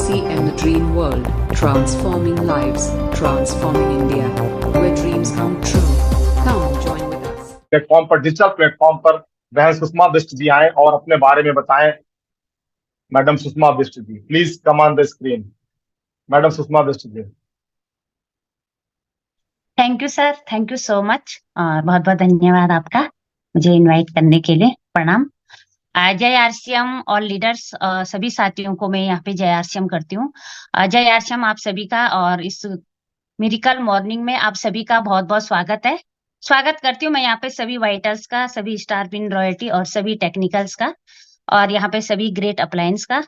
RCM the Dream World, transforming lives, transforming India, where dreams come true. Come join with us. Platform पर, digital platform पर बहन सुषमा बिष्ट जी आए और अपने बारे में बताएं। Madam Sushma Bisht ji, please come on the screen. Madam Sushma Bisht ji. Thank you sir, thank you so much और बहुत बहुत धन्यवाद आपका मुझे इनवाइट करने के लिए। प्रणाम। जय आरसीएम और लीडर्स, सभी साथियों को मैं यहाँ पे जय आरसीएम करती हूँ। जय आरसीएम आप सभी का, और इस मिरेकल मॉर्निंग में आप सभी का बहुत बहुत स्वागत है। स्वागत करती हूँ मैं यहाँ पे सभी वाइटर्स का, सभी स्टार पिन रॉयल्टी और सभी टेक्निकल्स का, और यहाँ पे सभी ग्रेट अप्लायंस का।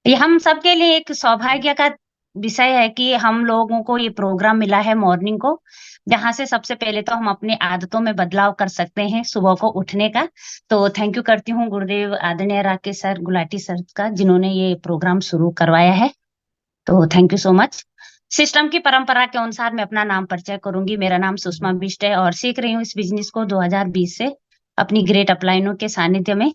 ये हम सबके लिए एक सौभाग्य का विषय है कि हम लोगों को ये प्रोग्राम मिला है मॉर्निंग को, जहाँ से सबसे पहले तो हम अपनी आदतों में बदलाव कर सकते हैं सुबह को उठने का। तो थैंक यू करती हूँ गुरुदेव आदरणीय राकेश सर, गुलाटी सर का, जिन्होंने ये प्रोग्राम शुरू करवाया है। तो thank you so much. System की परंपरा के अनुसार मैं अपना नाम परिचय करूंगी। मेरा नाम सुषमा बिष्ट है और सीख रही हूँ इस बिजनेस को 2020 से अपनी ग्रेट अपलाइनों के सानिध्य में।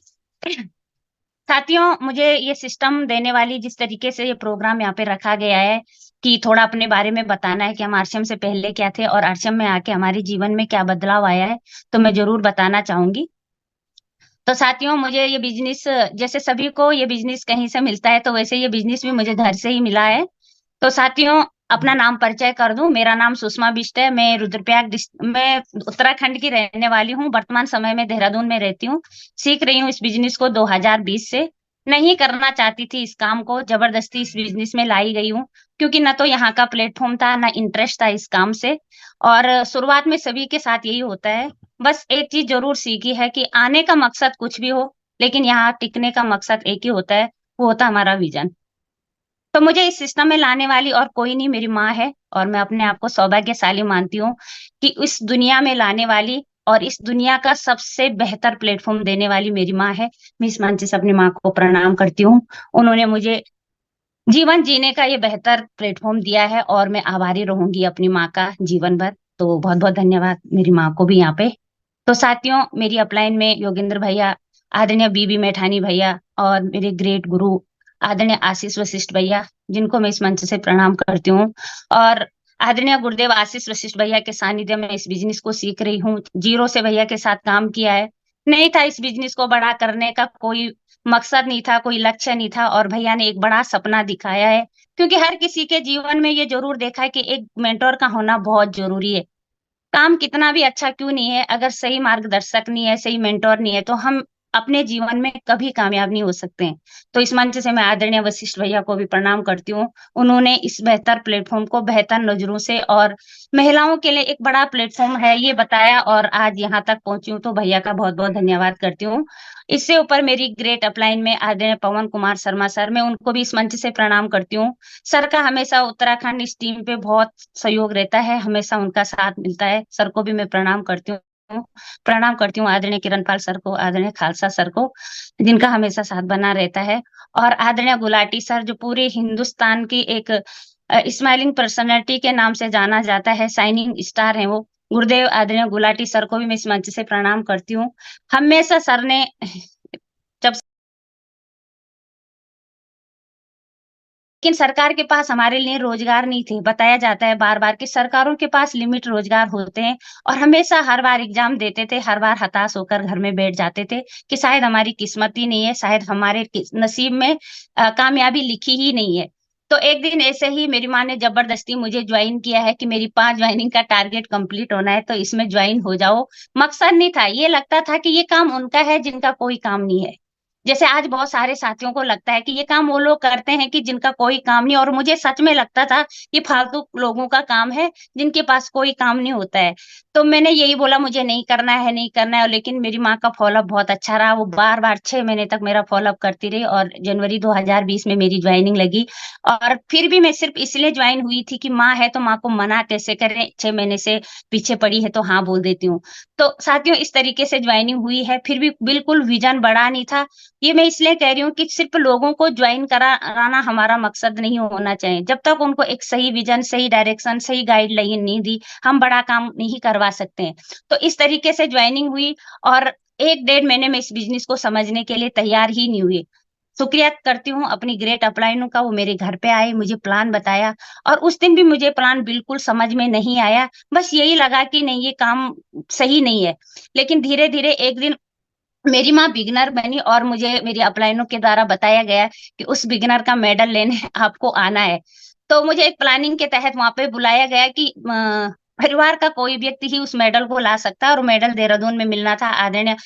साथियों, मुझे ये सिस्टम देने वाली, जिस तरीके से ये प्रोग्राम यहाँ पे रखा गया है कि थोड़ा अपने बारे में बताना है कि हम आरसीएम से पहले क्या थे और आरसीएम में आके हमारे जीवन में क्या बदलाव आया है, तो मैं जरूर बताना चाहूंगी। तो साथियों, मुझे ये बिजनेस, जैसे सभी को ये बिजनेस कहीं से मिलता है, तो वैसे ये बिजनेस भी मुझे घर से ही मिला है। तो साथियों, अपना नाम परिचय कर दूं। मेरा नाम सुषमा बिष्ट है। मैं रुद्रप्रयाग मैं उत्तराखंड की रहने वाली हूं। वर्तमान समय में देहरादून में रहती हूँ। सीख रही हूँ इस बिजनेस को 2020 से। नहीं करना चाहती थी इस काम को, जबरदस्ती इस बिजनेस में लाई गई हूँ, क्योंकि न तो यहाँ का प्लेटफॉर्म था, ना इंटरेस्ट था इस काम से। और शुरुआत में सभी के साथ यही होता है। बस एक चीज जरूर सीखी है कि आने का मकसद कुछ भी हो, लेकिन यहाँ टिकने का मकसद एक ही होता है, वो होता हमारा विजन। तो मुझे इस सिस्टम में लाने वाली और कोई नहीं, मेरी माँ है, और मैं अपने आप को सौभाग्यशाली मानती हूँ कि इस दुनिया में लाने वाली और इस दुनिया का सबसे बेहतर प्लेटफॉर्म देने वाली मेरी माँ है। मैं इस मंच से अपनी माँ को प्रणाम करती हूँ। उन्होंने मुझे जीवन जीने का ये बेहतर प्लेटफॉर्म दिया है और मैं आभारी रहूंगी अपनी माँ का जीवन भर। तो बहुत बहुत धन्यवाद मेरी माँ को भी यहाँ पे। तो साथियों, मेरी अपलाइन में योगेंद्र भैया, आदरणीय बीबी मैठानी भैया, और मेरे ग्रेट गुरु आदरणीय आशीष वशिष्ठ भैया, जिनको मैं इस मंच से प्रणाम करती हूँ, और आदरणीय गुरुदेव आशीष वशिष्ठ भैया के सानिध्य में इस बिजनेस को सीख रही हूँ। जीरो से भैया के साथ काम किया है। नहीं था इस बिजनेस को बड़ा करने का कोई मकसद, नहीं था कोई लक्ष्य, नहीं था, और भैया ने एक बड़ा सपना दिखाया है। क्योंकि हर किसी के जीवन में ये जरूर देखा है कि एक मेंटोर का होना बहुत जरूरी है। काम कितना भी अच्छा क्यों नहीं है, अगर सही मार्गदर्शक नहीं है, सही मेंटोर नहीं है, तो हम अपने जीवन में कभी कामयाब नहीं हो सकते हैं। तो इस मंच से मैं आदरणीय वशिष्ठ भैया को भी प्रणाम करती हूँ। उन्होंने इस बेहतर प्लेटफॉर्म को बेहतर नजरों से, और महिलाओं के लिए एक बड़ा प्लेटफॉर्म है ये बताया, और आज यहाँ तक पहुंची हूँ, तो भैया का बहुत बहुत धन्यवाद करती हूँ। इससे ऊपर मेरी ग्रेट अपलाइन में आदरणीय पवन कुमार शर्मा सर, मैं उनको भी इस मंच से प्रणाम करती हूँ। सर का हमेशा उत्तराखंड इस टीम पे बहुत सहयोग रहता है, हमेशा उनका साथ मिलता है। सर को भी मैं प्रणाम करती हूँ। प्रणाम करती हूँ आदरणीय किरणपाल सर को, आदरणीय खालसा सर को, जिनका हमेशा साथ बना रहता है, और आदरणीय गुलाटी सर, जो पूरे हिंदुस्तान की एक स्माइलिंग पर्सनैलिटी के नाम से जाना जाता है, शाइनिंग स्टार है वो गुरुदेव आदरणीय गुलाटी सर को भी मैं इस मंच से प्रणाम करती हूँ। हमेशा सर ने, जब लेकिन सरकार के पास हमारे लिए रोजगार नहीं थे। बताया जाता है बार बार कि सरकारों के पास लिमिट रोजगार होते हैं, और हमेशा हर बार एग्जाम देते थे, हर बार हताश होकर घर में बैठ जाते थे कि शायद हमारी किस्मत ही नहीं है, शायद हमारे नसीब में कामयाबी लिखी ही नहीं है। तो एक दिन ऐसे ही मेरी माँ ने जबरदस्ती मुझे ज्वाइन किया है कि मेरी 5 ज्वाइनिंग का टारगेट कंप्लीट होना है, तो इसमें ज्वाइन हो जाओ। मकसद नहीं था, ये लगता था कि ये काम उनका है जिनका कोई काम नहीं है। जैसे आज बहुत सारे साथियों को लगता है कि ये काम वो लोग करते हैं कि जिनका कोई काम नहीं, और मुझे सच में लगता था ये फालतू लोगों का काम है जिनके पास कोई काम नहीं होता है। तो मैंने यही बोला मुझे नहीं करना है, नहीं करना है, लेकिन मेरी माँ का फॉलोअप बहुत अच्छा रहा। वो बार बार 6 महीने तक मेरा फॉलोअप करती रही, और जनवरी 2020 में मेरी ज्वाइनिंग लगी। और फिर भी मैं सिर्फ इसलिए ज्वाइन हुई थी कि माँ है तो माँ को मना कैसे करें, 6 महीने से पीछे पड़ी है तो हाँ बोल देती हूँ। तो साथियों, इस तरीके से ज्वाइनिंग हुई है, फिर भी बिल्कुल विजन बड़ा नहीं था। ये मैं इसलिए कह रही हूँ कि सिर्फ लोगों को ज्वाइन कराना हमारा मकसद नहीं होना चाहिए। जब तक उनको एक सही विजन, सही डायरेक्शन, सही गाइडलाइन नहीं दी, हम बड़ा काम नहीं करवा सकते हैं। तो इस तरीके से ज्वाइनिंग हुई, और 1 डेढ़ महीने में इस बिजनेस को समझने के लिए तैयार ही नहीं हुई। शुक्रिया करती हूँ अपनी ग्रेट अपलाइनों का। वो मेरे घर पे आए, मुझे प्लान बताया, और उस दिन भी मुझे प्लान बिल्कुल समझ में नहीं आया। बस यही लगा कि नहीं, ये काम सही नहीं है। लेकिन धीरे धीरे एक दिन मेरी माँ बिगनर बनी और मुझे मेरी अपलाइनों के द्वारा बताया गया कि उस बिगनर का मेडल लेने आपको आना है। तो मुझे एक प्लानिंग के तहत वहां पे बुलाया गया कि परिवार का कोई व्यक्ति ही उस मेडल को ला सकता है, और मेडल देहरादून में मिलना था। आदरणीय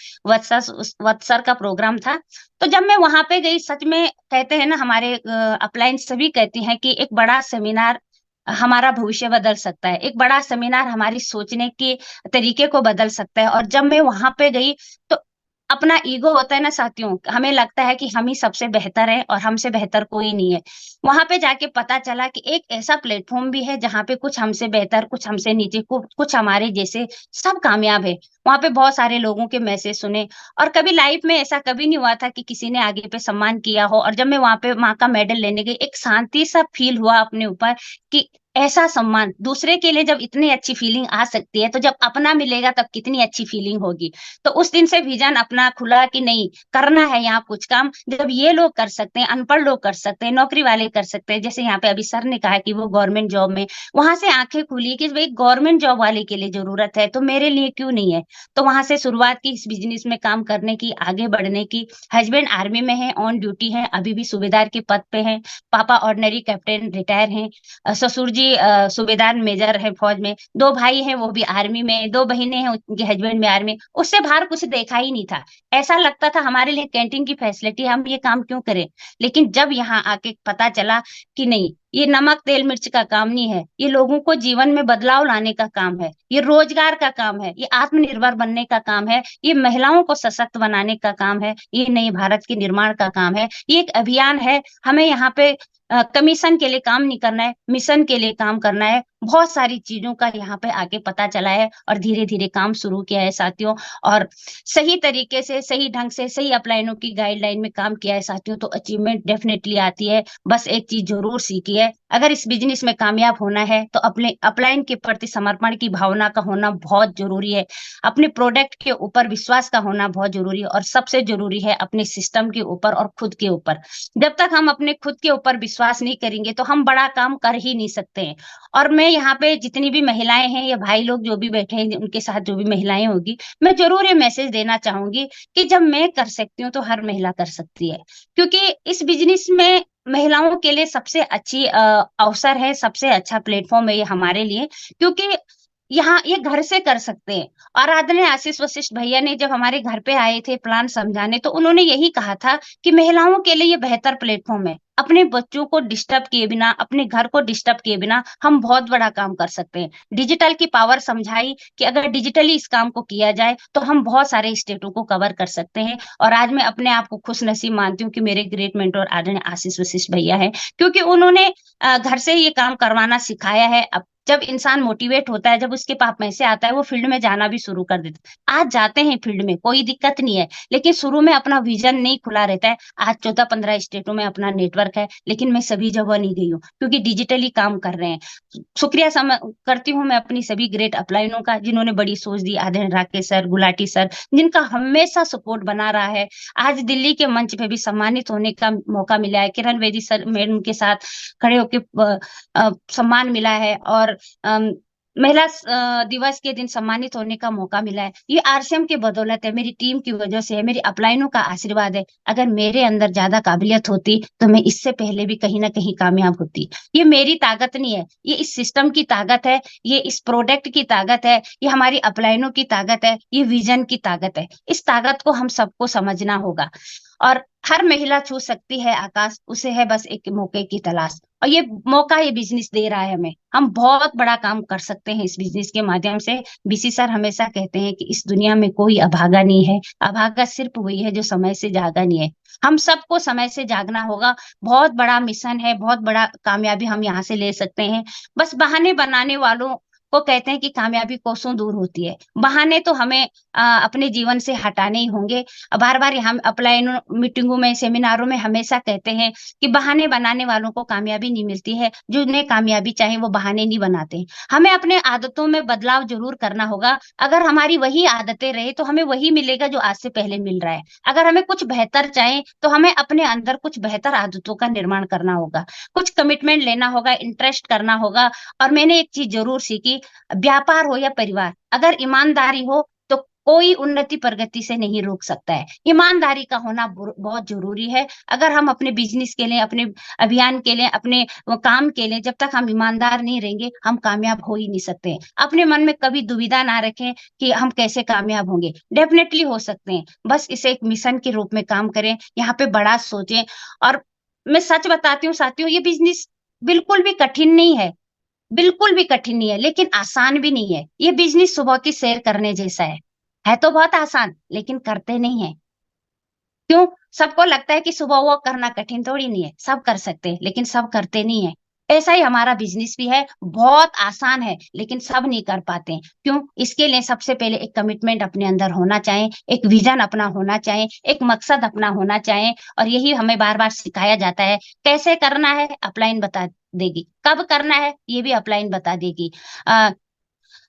वत्सर का प्रोग्राम था। तो जब मैं वहां पे गई, सच में कहते हैं ना, हमारे अपलाइन सभी कहती हैं कि एक बड़ा सेमिनार हमारा भविष्य बदल सकता है, एक बड़ा सेमिनार हमारी सोचने के तरीके को बदल सकता है। और जब मैं वहां पे गई तो अपना ईगो होता है ना साथियों, हमें लगता है कि हम ही सबसे बेहतर है और हमसे बेहतर कोई नहीं है। वहां पे जाके पता चला कि एक ऐसा प्लेटफॉर्म भी है जहाँ पे कुछ हमसे बेहतर, कुछ हमसे नीचे, कुछ हमारे जैसे सब कामयाब है। वहां पे बहुत सारे लोगों के मैसेज सुने, और कभी लाइफ में ऐसा कभी नहीं हुआ था कि किसी ने आगे पे सम्मान किया हो। और जब मैं वहां पे माँ का मेडल लेने गई, एक शांति सा फील हुआ अपने ऊपर कि ऐसा सम्मान दूसरे के लिए जब इतनी अच्छी फीलिंग आ सकती है, तो जब अपना मिलेगा तब कितनी अच्छी फीलिंग होगी। तो उस दिन से विजन अपना खुला कि नहीं, करना है यहाँ कुछ काम। जब ये लोग कर सकते हैं, अनपढ़ लोग कर सकते हैं, नौकरी वाले कर सकते हैं, जैसे यहाँ पे अभी सर ने कहा कि वो गवर्नमेंट जॉब में, वहां से आंखें खुली कि भाई गवर्नमेंट जॉब वाले के लिए जरूरत है, तो मेरे लिए क्यों नहीं है। तो वहां से शुरुआत की इस बिजनेस में काम करने की, आगे बढ़ने की। हस्बैंड आर्मी में है, ऑन ड्यूटी है, अभी भी सूबेदार के पद पे हैं। पापा ऑर्डिनरी कैप्टन रिटायर हैं। ससुर जी सूबेदार मेजर है फौज में। दो भाई हैं, वो भी आर्मी में। दो बहनें हैं, उनके हस्बैंड में आर्मी। उससे बाहर कुछ देखा ही नहीं था। ऐसा लगता था हमारे लिए कैंटीन की फैसिलिटी, हम ये काम क्यों करें। लेकिन जब यहाँ आके पता चला कि नहीं, ये नमक तेल मिर्च का काम नहीं है, ये लोगों को जीवन में बदलाव लाने का काम है, ये रोजगार का काम है, ये आत्मनिर्भर बनने का काम है, ये महिलाओं को सशक्त बनाने का काम है, ये नए भारत के निर्माण का काम है, ये एक अभियान है। हमें यहाँ पे कमीशन के लिए काम नहीं करना है, मिशन के लिए काम करना है। बहुत सारी चीजों का यहाँ पे आके पता चला है, और धीरे धीरे काम शुरू किया है साथियों। और सही तरीके से, सही ढंग से, सही अपलाइनों की गाइडलाइन में काम किया है साथियों, तो अचीवमेंट डेफिनेटली आती है। बस एक चीज जरूर सीखी है, अगर इस बिजनेस में कामयाब होना है तो अपने अपलाइन के प्रति समर्पण की भावना का होना बहुत जरूरी है। अपने प्रोडक्ट के ऊपर विश्वास का होना बहुत जरूरी है, और सबसे जरूरी है अपने सिस्टम के ऊपर और खुद के ऊपर। जब तक हम अपने खुद के ऊपर विश्वास नहीं करेंगे तो हम बड़ा काम कर ही नहीं सकते हैं। और मैं यहाँ पे जितनी भी महिलाएं हैं या भाई लोग जो भी बैठे हैं, उनके साथ जो भी महिलाएं होगी, मैं जरूर ये मैसेज देना चाहूंगी कि जब मैं कर सकती हूँ तो हर महिला कर सकती है। क्योंकि इस बिजनेस में महिलाओं के लिए सबसे अच्छी अवसर है, सबसे अच्छा प्लेटफॉर्म है ये हमारे लिए। क्योंकि यहाँ ये घर से कर सकते हैं। और आदरणीय आशीष वशिष्ठ भैया ने जब हमारे घर पे आए थे प्लान समझाने, तो उन्होंने यही कहा था कि महिलाओं के लिए ये बेहतर प्लेटफॉर्म है। अपने बच्चों को डिस्टर्ब किए बिना, अपने घर को डिस्टर्ब किए बिना हम बहुत बड़ा काम कर सकते हैं। डिजिटल की पावर समझाई कि अगर डिजिटली इस काम को किया जाए तो हम बहुत सारे स्टेटों को कवर कर सकते हैं। और आज मैं अपने आप को खुश नसीब मानती हूँ कि मेरे ग्रेट मेंटोर आदरणीय आशीष वशिष्ठ भैया है, क्योंकि उन्होंने घर से ये काम करवाना सिखाया है। अब जब इंसान मोटिवेट होता है, जब उसके पास पैसे आता है, वो फील्ड में जाना भी शुरू कर देता है। आज जाते हैं फील्ड में, कोई दिक्कत नहीं है, लेकिन शुरू में अपना विजन नहीं खुला रहता है। आज 14-15 स्टेटों में अपना नेटवर्क है, लेकिन मैं सभी जगह नहीं गई हूँ क्योंकि डिजिटली काम कर रहे हैं। शुक्रिया करती हूँ मैं अपनी सभी ग्रेट अपलाइनों का, जिन्होंने बड़ी सोच दी। आदरणीय राकेश सर, गुलाटी सर, जिनका हमेशा सपोर्ट बना रहा है। आज दिल्ली के मंच पे भी सम्मानित होने का मौका मिला है। किरण बेदी सर मैडम के साथ खड़े होकर सम्मान मिला है, और महिला दिवस के दिन सम्मानित होने का मौका मिला है। ये आरसीएम की बदौलत है, मेरी टीम की वजह से है, मेरी अपलाइनों का आशीर्वाद है। अगर मेरे अंदर ज्यादा काबिलियत होती तो मैं इससे पहले भी कहीं ना कहीं कामयाब होती। ये मेरी ताकत नहीं है, ये इस सिस्टम की ताकत है, ये इस प्रोडक्ट की ताकत है, ये हमारी अपलाइनों की ताकत है, ये विजन की ताकत है। इस ताकत को हम सबको समझना होगा। और हर महिला छू सकती है आकाश, उसे है बस एक मौके की तलाश। और ये मौका ये बिजनेस दे रहा है हमें, हम बहुत बड़ा काम कर सकते हैं इस बिजनेस के माध्यम से। बीसी सर हमेशा कहते हैं कि इस दुनिया में कोई अभागा नहीं है, अभागा सिर्फ वही है जो समय से जागा नहीं है। हम सबको समय से जागना होगा। बहुत बड़ा मिशन है, बहुत बड़ा कामयाबी हम यहाँ से ले सकते हैं। बस बहाने बनाने वालों को कहते हैं कि कामयाबी कोसों दूर होती है। बहाने तो हमें अपने जीवन से हटाने ही होंगे। बार बार हम अपलाइन मीटिंगों में, सेमिनारों में हमेशा कहते हैं कि बहाने बनाने वालों को कामयाबी नहीं मिलती है, जो उन्हें कामयाबी चाहे वो बहाने नहीं बनाते। हमें अपने आदतों में बदलाव जरूर करना होगा। अगर हमारी वही आदतें रहे तो हमें वही मिलेगा जो आज से पहले मिल रहा है। अगर हमें कुछ बेहतर चाहे तो हमें अपने अंदर कुछ बेहतर आदतों का निर्माण करना होगा, कुछ कमिटमेंट लेना होगा, इंटरेस्ट करना होगा। और मैंने एक चीज जरूर सीखी, व्यापार हो या परिवार, अगर ईमानदारी हो तो कोई उन्नति प्रगति से नहीं रोक सकता है। ईमानदारी का होना बहुत जरूरी है। अगर हम अपने बिजनेस के लिए, अपने अभियान के लिए, अपने काम के लिए जब तक हम ईमानदार नहीं रहेंगे, हम कामयाब हो ही नहीं सकते। अपने मन में कभी दुविधा ना रखें कि हम कैसे कामयाब होंगे। डेफिनेटली हो सकते हैं, बस इसे एक मिशन के रूप में काम करें, यहाँ पे बड़ा सोचें। और मैं सच बताती हूँ साथियों, ये बिजनेस बिल्कुल भी कठिन नहीं है, बिल्कुल भी कठिन नहीं है, लेकिन आसान भी नहीं है। ये बिजनेस सुबह की सैर करने जैसा है तो बहुत आसान, लेकिन करते नहीं है। क्यों? सबको लगता है कि सुबह वॉक करना कठिन थोड़ी नहीं है, सब कर सकते हैं, लेकिन सब करते नहीं है। ऐसा ही हमारा बिजनेस भी है, बहुत आसान है लेकिन सब नहीं कर पाते। क्यों? इसके लिए सबसे पहले एक कमिटमेंट अपने अंदर होना चाहिए, एक विजन अपना होना चाहिए, एक मकसद अपना होना चाहिए। और यही हमें बार बार सिखाया जाता है। कैसे करना है अपलाइन बता देगी, कब करना है ये भी अपलाइन बता देगी,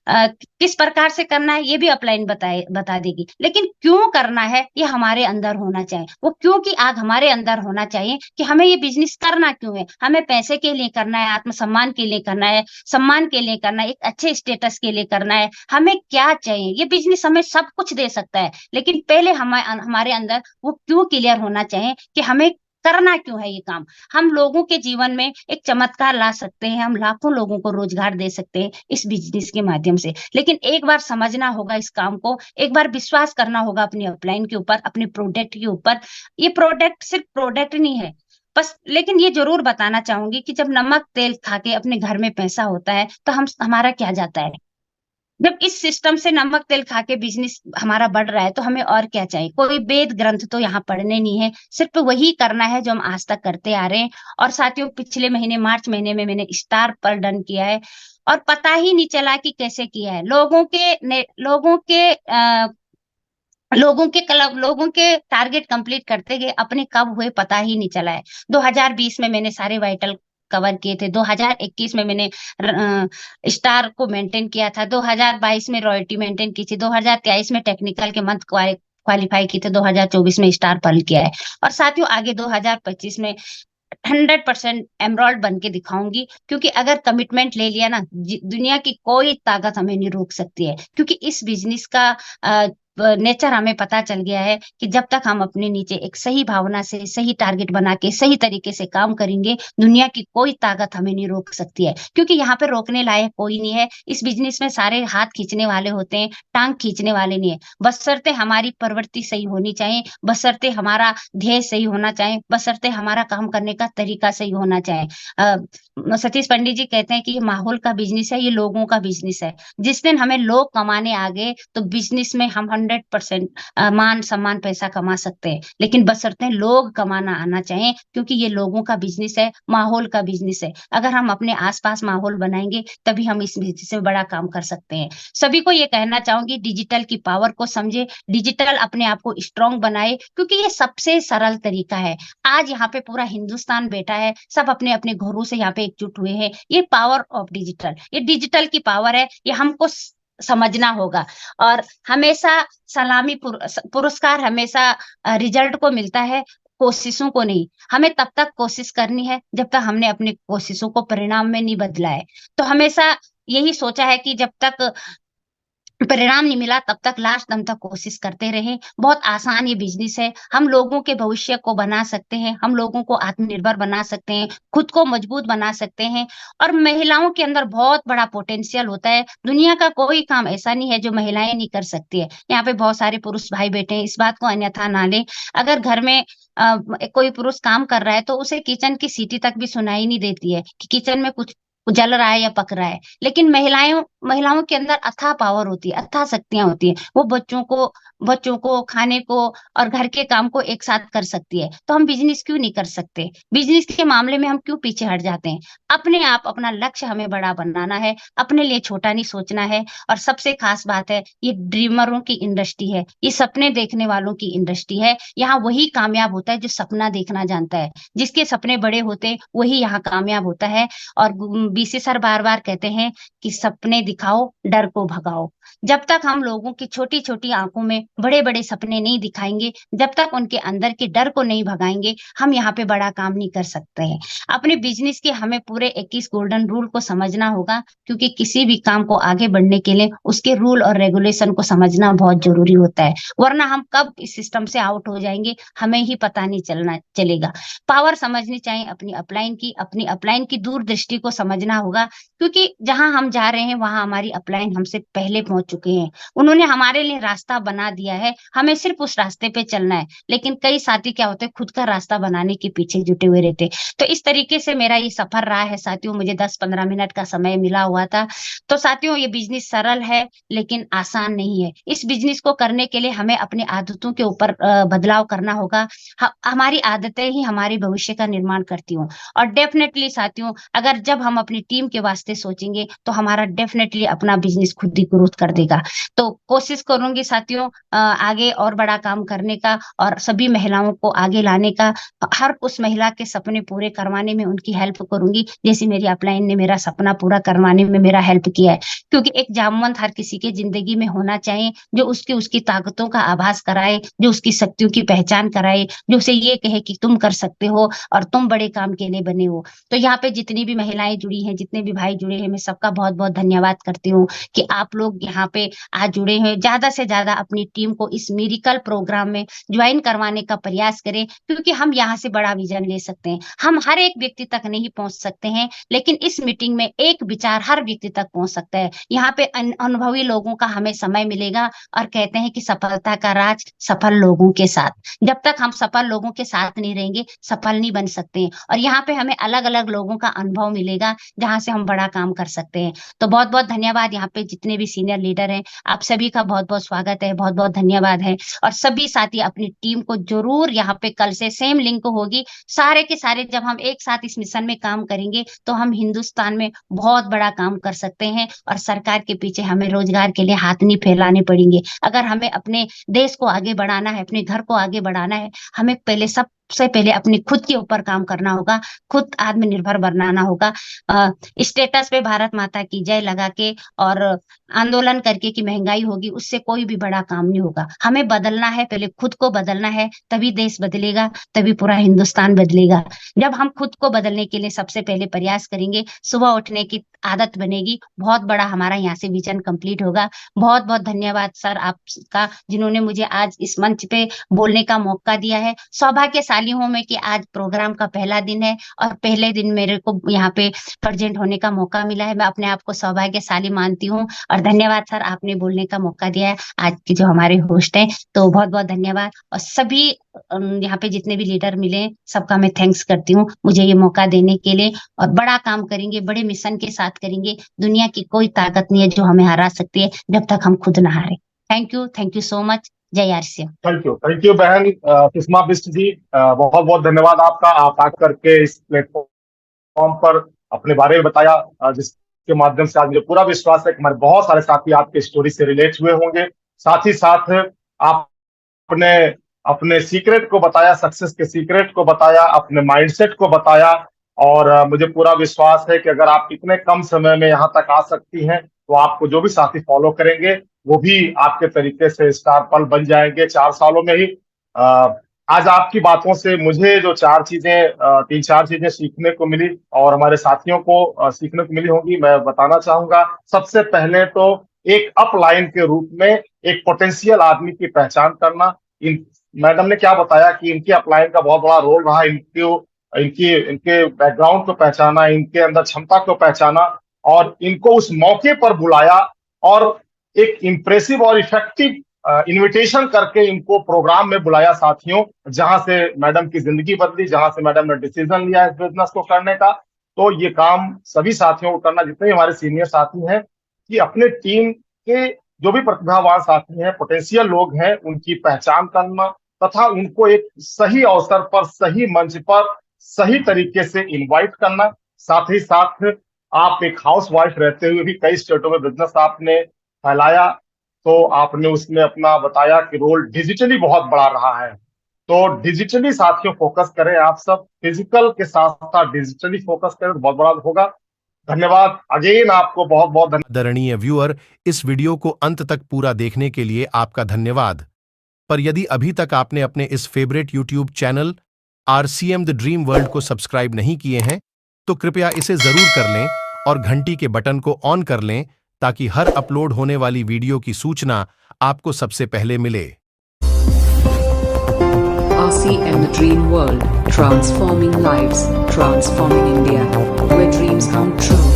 किस प्रकार से करना है ये भी अपलाइन बता देगी। लेकिन क्यों करना है ये हमारे अंदर होना चाहिए। वो क्यों की आग हमारे अंदर होना चाहिए कि हमें ये बिजनेस करना क्यों है। हमें पैसे के लिए करना है, आत्मसम्मान के लिए करना है, सम्मान के लिए करना है, एक अच्छे स्टेटस के लिए करना है। हमें क्या चाहिए? ये बिजनेस हमें सब कुछ दे सकता है, लेकिन पहले हमारे अंदर वो क्यों क्लियर होना चाहिए कि हमें करना क्यों है ये काम। हम लोगों के जीवन में एक चमत्कार ला सकते हैं, हम लाखों लोगों को रोजगार दे सकते हैं इस बिजनेस के माध्यम से। लेकिन एक बार समझना होगा इस काम को, एक बार विश्वास करना होगा अपनी अपलाइन के ऊपर, अपने प्रोडक्ट के ऊपर। ये प्रोडक्ट सिर्फ प्रोडक्ट नहीं है बस। लेकिन ये जरूर बताना चाहूंगी कि जब नमक तेल खा के अपने घर में पैसा होता है तो हमारा क्या जाता है। जब इस सिस्टम से नमक तेल खा के बिजनेस हमारा बढ़ रहा है तो हमें और क्या चाहिए। कोई वेद ग्रंथ तो यहाँ पढ़ने नहीं है, सिर्फ वही करना है जो हम आज तक करते आ रहे हैं। और साथियों, पिछले महीने मार्च महीने में मैंने स्टार पर डन किया है और पता ही नहीं चला कि कैसे किया है। लोगों के टारगेट कंप्लीट करते गए, अपने कब हुए पता ही नहीं चला है। 2020 में मैंने सारे वाइटल कवर किए थे, 2021 में मैंने स्टार को मेंटेन किया था, 2022 में रॉयल्टी मेंटेन की थी, 2023 में टेक्निकल के मंथ क्वालिफाई की थे, 2024 में स्टार पर्ल किया है। और साथियों, आगे 2025 में 100% एमरॉल्ड बन के दिखाऊंगी। क्योंकि अगर कमिटमेंट ले लिया ना, दुनिया की कोई ताकत हमें नहीं रोक सकती है। क्योंकि इस बिजनेस का नेचर हमें पता चल गया है कि जब तक हम अपने नीचे एक सही भावना से, सही टारगेट बना के, सही तरीके से काम करेंगे, दुनिया की कोई ताकत हमें नहीं रोक सकती है। क्योंकि यहाँ पे रोकने लायक कोई नहीं है। इस बिजनेस में सारे हाथ खींचने वाले होते हैं, टांग खींचने वाले नहीं है। बशर्ते हमारी प्रवृत्ति सही होनी चाहिए, बशर्ते हमारा ध्येय सही होना चाहिए, बशर्ते हमारा काम करने का तरीका सही होना चाहिए। सतीश पंडित जी कहते हैं कि ये माहौल का बिजनेस है, ये लोगों का बिजनेस है। जिस दिन हमें लोग कमाने आ गए तो बिजनेस में हम 100% मान सम्मान पैसा कमा सकते हैं। लेकिन बशर्ते लोग कमाना आना चाहिए, क्योंकि ये लोगों का बिजनेस है, माहौल का बिजनेस है। अगर हम अपने आसपास माहौल बनाएंगे तभी हम इस बिजनेस में बड़ा काम कर सकते हैं। सभी को ये कहना चाहूंगी, डिजिटल की पावर को समझे, डिजिटल अपने आप को स्ट्रांग बनाए, क्योंकि ये सबसे सरल तरीका है। आज यहाँ पे पूरा हिंदुस्तान बैठा है, सब अपने अपने घरों से यहाँ पे एकजुट हुए हैं। ये पावर ऑफ डिजिटल, ये डिजिटल की पावर है, ये हमको समझना होगा। और हमेशा सलामी पुरस्कार हमेशा रिजल्ट को मिलता है, कोशिशों को नहीं। हमें तब तक कोशिश करनी है जब तक हमने अपनी कोशिशों को परिणाम में नहीं बदला है। तो हमेशा यही सोचा है कि जब तक परिणाम नहीं मिला तब तक लास्ट दम तक कोशिश करते रहे। बहुत आसान ये बिजनेस है, हम लोगों के भविष्य को बना सकते हैं, हम लोगों को आत्मनिर्भर बना सकते हैं, खुद को मजबूत बना सकते हैं। और महिलाओं के अंदर बहुत बड़ा पोटेंशियल होता है। दुनिया का कोई काम ऐसा नहीं है जो महिलाएं नहीं कर सकती है। यहाँ पे बहुत सारे पुरुष भाई बैठे हैं, इस बात को अन्यथा ना ले। अगर घर में कोई पुरुष काम कर रहा है तो उसे किचन की सीटी तक भी सुनाई नहीं देती है कि किचन में कुछ जल रहा है या पक रहा है। लेकिन महिलाओं के अंदर अथाह पावर होती है, अथाह शक्तियां होती है। वो बच्चों को खाने को और घर के काम को एक साथ कर सकती है। तो हम बिजनेस क्यों नहीं कर सकते? बिजनेस के मामले में हम क्यों पीछे हट जाते हैं? अपने आप अपना लक्ष्य हमें बड़ा बनाना है, अपने लिए छोटा नहीं सोचना है। और सबसे खास बात है, ये ड्रीमरों की इंडस्ट्री है, ये सपने देखने वालों की इंडस्ट्री है। यहाँ वही कामयाब होता है जो सपना देखना जानता है। जिसके सपने बड़े होते हैं वही यहाँ कामयाब होता है। और बीसी सर बार बार कहते हैं कि सपने दिखाओ, डर को भगाओ। जब तक हम लोगों की छोटी छोटी आंखों में बड़े बड़े सपने नहीं दिखाएंगे, जब तक उनके अंदर के डर को नहीं भगाएंगे, हम यहाँ पे बड़ा काम नहीं कर सकते हैं। अपने बिजनेस के हमें पूरे 21 गोल्डन रूल को समझना होगा, क्योंकि किसी भी काम को आगे बढ़ने के लिए उसके रूल और रेगुलेशन को समझना बहुत जरूरी होता है। वरना हम कब इस सिस्टम से आउट हो जाएंगे हमें ही पता नहीं चलेगा। पावर समझनी चाहिए अपनी अपलाइन की दूरदृष्टि को समझना होगा, क्योंकि जहां हम जा रहे हैं वहां हमारी अपलाइन हमसे पहले पहुंच चुके हैं। उन्होंने हमारे लिए रास्ता बना दिया है, हमें सिर्फ उस रास्ते पे चलना है। लेकिन कई साथी क्या होते हैं, खुद का रास्ता बनाने के पीछे जुटे हुए रहते। तो इस तरीके से मेरा ये सफर रहा है साथियों। मुझे 10-15 मिनट का समय मिला हुआ था। तो साथियों, ये बिजनेस सरल है लेकिन आसान नहीं है। इस बिजनेस को करने के लिए हमें अपनी आदतों के ऊपर बदलाव करना होगा। हमारी आदतें ही हमारे भविष्य का निर्माण करती हूँ। और डेफिनेटली साथियों, अगर जब हम अपनी टीम के वास्ते सोचेंगे तो हमारा डेफिनेटली अपना बिजनेस खुद ही ग्रोथ कर देगा। तो कोशिश करूंगी साथियों आगे और बड़ा काम करने का, और सभी महिलाओं को आगे लाने का। हर उस महिला के सपने पूरे करवाने में उनकी हेल्प करूंगी, जैसे मेरी अपलाइन ने मेरा सपना पूरा करवाने में मेरा हेल्प किया है। क्योंकि एक जामवंत हर किसी के जिंदगी में होना चाहिए, जो उसकी ताकतों का आभास कराए, जो उसकी शक्तियों की पहचान कराए, जो उसे ये कहे कि तुम कर सकते हो और तुम बड़े काम के लिए बने हो। तो यहाँ पे जितनी भी महिलाएं जुड़ी हैं, जितने भी भाई जुड़े हैं, मैं सबका बहुत बहुत धन्यवाद करती हूँ कि आप लोग यहाँ पे आज जुड़े हैं। ज्यादा से ज्यादा अपनी टीम को इस मिरेकल प्रोग्राम में ज्वाइन करवाने का प्रयास करें, क्योंकि हम यहाँ से बड़ा विजन ले सकते हैं। हम हर एक व्यक्ति तक नहीं पहुंच सकते हैं, लेकिन इस मीटिंग में एक विचार हर व्यक्ति तक पहुंच सकता है। यहाँ पे अनुभवी लोगों का हमें समय मिलेगा, और कहते हैं कि सफलता का राज सफल लोगों के साथ। जब तक हम सफल लोगों के साथ नहीं रहेंगे, सफल नहीं बन सकते हैं। और यहाँ पे हमें अलग अलग लोगों का अनुभव मिलेगा, जहां से हम बड़ा काम कर सकते हैं। तो बहुत बहुत धन्यवाद। यहाँ पे जितने भी सीनियर लीडर हैं, आप सभी का बहुत बहुत स्वागत है, बहुत बहुत धन्यवाद है। और सभी साथी अपनी टीम को जरूर यहाँ पे कल से सेम लिंक होगी, सारे के सारे जब हम एक साथ इस मिशन में काम करेंगे तो हम हिंदुस्तान में बहुत बड़ा काम कर सकते हैं। और सरकार के पीछे हमें रोजगार के लिए हाथ नहीं फैलाने पड़ेंगे। अगर हमें अपने देश को आगे बढ़ाना है, अपने घर को आगे बढ़ाना है, हमें सबसे पहले अपने खुद के ऊपर काम करना होगा, खुद आत्मनिर्भर बनाना होगा। स्टेटस पे भारत माता की जय लगा के और आंदोलन करके कि महंगाई होगी, उससे कोई भी बड़ा काम नहीं होगा। हमें बदलना है, पहले खुद को बदलना है, तभी देश बदलेगा, तभी पूरा हिंदुस्तान बदलेगा। जब हम खुद को बदलने के लिए सबसे पहले प्रयास करेंगे, सुबह उठने की आदत बनेगी, बहुत बड़ा हमारा यहाँ से विजन कंप्लीट होगा। बहुत बहुत धन्यवाद सर आपका, जिन्होंने मुझे आज इस मंच पे बोलने का मौका दिया है। सौभाग्यशाली हूं मैं कि आज प्रोग्राम का पहला दिन है और पहले दिन मेरे को यहाँ पे प्रेजेंट होने का मौका मिला है। मैं अपने आप को सौभाग्यशाली मानती हूँ। और धन्यवाद सर, आपने बोलने का मौका दिया है, आज के जो हमारे होस्ट हैं। तो बहुत बहुत धन्यवाद। और सभी यहाँ पे जितने भी लीडर मिले, सबका मैं थैंक्स करती हूँ मुझे ये मौका देने के लिए। और बड़ा काम करेंगे, बड़े मिशन के साथ करेंगे। दुनिया की कोई ताकत नहीं है जो हमें हरा सकती है, जब तक हम खुद ना हारे। Thank you so much. जय आरसीएम। थैंक यू बहन सुषमा बिष्ट जी, बहुत बहुत धन्यवाद आपका। आप आकर के इस प्लेटफॉर्म पर अपने बारे में बताया, जिसके माध्यम से आज मुझे पूरा विश्वास है कि हमारे बहुत सारे साथी आपके स्टोरी से रिलेट हुए होंगे। साथ ही साथ आपने अपने सीक्रेट को बताया, सक्सेस के सीक्रेट को बताया, अपने माइंडसेट को बताया। और मुझे पूरा विश्वास है कि अगर आप इतने कम समय में यहाँ तक आ सकती हैं, तो आपको जो भी साथी फॉलो करेंगे वो भी आपके तरीके से स्टार पल बन जाएंगे 4 सालों में ही। आज आपकी बातों से मुझे जो 3-4 चीजें सीखने को मिली और हमारे साथियों को सीखने को मिली होंगी, मैं बताना चाहूंगा। सबसे पहले तो एक अपलाइन के रूप में एक पोटेंशियल आदमी की पहचान करना। मैडम ने क्या बताया कि इनकी अपलाइन का बहुत बड़ा रोल रहा, इनके बैकग्राउंड को पहचाना, इनके अंदर क्षमता को पहचाना और इनको उस मौके पर बुलाया और एक इम्प्रेसिव और इफेक्टिव इनविटेशन करके इनको प्रोग्राम में बुलाया साथियों, जहां से मैडम की जिंदगी बदली, जहां से मैडम ने डिसीजन लिया इस बिजनेस को करने का। तो ये काम सभी साथियों को करना, जितने भी हमारे सीनियर साथी हैं, कि अपने टीम के जो भी प्रतिभावान साथी हैं, पोटेंशियल लोग हैं, उनकी पहचान करना तथा उनको एक सही अवसर पर, सही मंच पर, सही तरीके से इनवाइट करना। साथ ही साथ आप एक हाउस वाइफ रहते हुए भी कई स्टेटों में बिजनेस आपने फैलाया, तो आपने उसमें अपना बताया कि रोल डिजिटली बहुत बड़ा रहा है। तो डिजिटली साथियों फोकस करें, आप सब फिजिकल के साथ साथ डिजिटली फोकस करें तो बहुत बड़ा होगा। धन्यवाद अगेन, आपको बहुत बहुत धन्यवाद। आदरणीय व्यूअर, इस वीडियो को अंत तक पूरा देखने के लिए आपका धन्यवाद। पर यदि अभी तक आपने अपने इस favourite YouTube channel RCM the dream world को सब्सक्राइब नहीं किए हैं तो कृपया इसे जरूर कर लें और घंटी के बटन को ऑन कर लें ताकि हर अपलोड होने वाली वीडियो की सूचना आपको सबसे पहले मिले। RCM the Dream World, transforming lives, transforming India, where dreams come true.